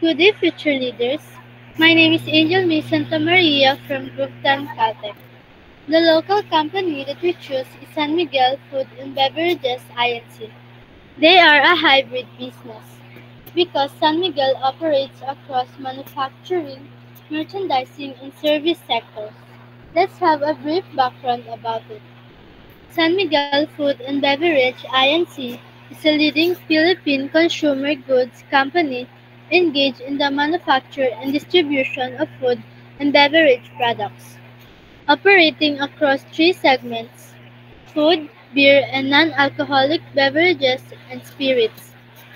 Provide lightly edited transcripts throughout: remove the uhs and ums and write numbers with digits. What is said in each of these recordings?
Good day, future leaders. My name is Angel May Santa Maria from Group 10 Caltech. The local company that we choose is San Miguel Food and Beverages Inc. They are a hybrid business because San Miguel operates across manufacturing, merchandising, and service sectors. Let's have a brief background about it. San Miguel Food and Beverage Inc. is a leading Philippine consumer goods company engaged in the manufacture and distribution of food and beverage products. Operating across three segments: food, beer, and non-alcoholic beverages and spirits.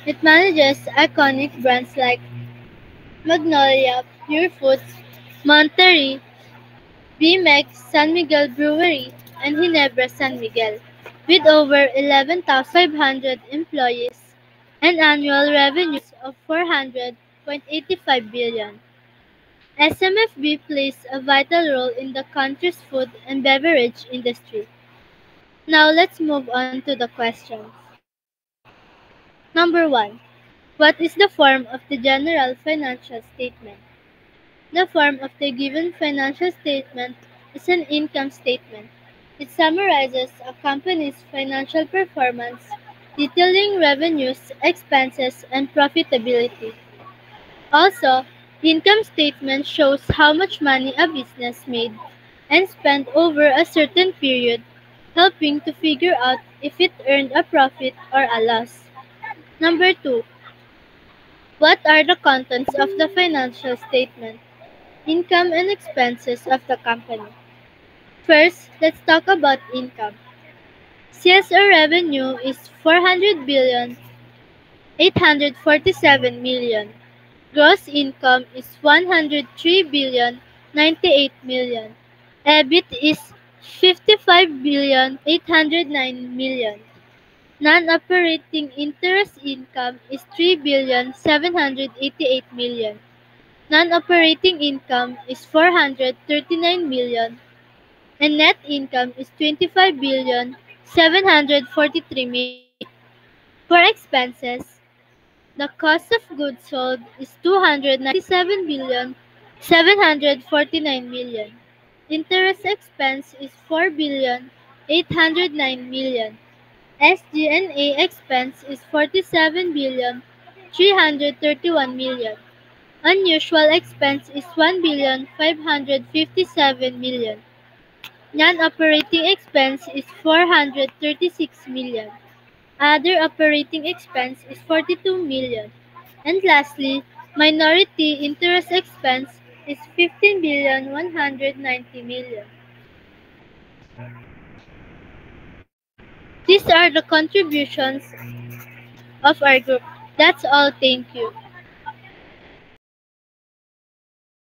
It manages iconic brands like Magnolia, Pure Foods, Monterey, BMEG, San Miguel Brewery, and Ginebra San Miguel, with over 11,500 employees and annual revenues of 400.85 billion. SMFB plays a vital role in the country's food and beverage industry. Now let's move on to the questions. Number 1. What is the form of the general financial statement? The form of the given financial statement is an income statement. It summarizes a company's financial performance, detailing revenues, expenses, and profitability. Also, income statement shows how much money a business made and spent over a certain period, helping to figure out if it earned a profit or a loss. Number 2. What are the contents of the financial statement? Income and expenses of the company. First, let's talk about income. Sales or revenue is 400 billion 847 million. Gross income is 103 billion 98 million. EBIT is 55 billion 809 million. Non-operating interest income is 3 billion 788 million. Non-operating income is 439 million and net income is 25 billion 743 million. For expenses, the cost of goods sold is 297 billion 749 million. Interest expense is 4 billion 809 million. SG&A expense is 47 billion 331 million. Unusual expense is 1 billion 557 million. Non-operating expense is 436 million. Other operating expense is 42 million. And lastly, minority interest expense is 15 billion 190 million. These are the contributions of our group. That's all. Thank you.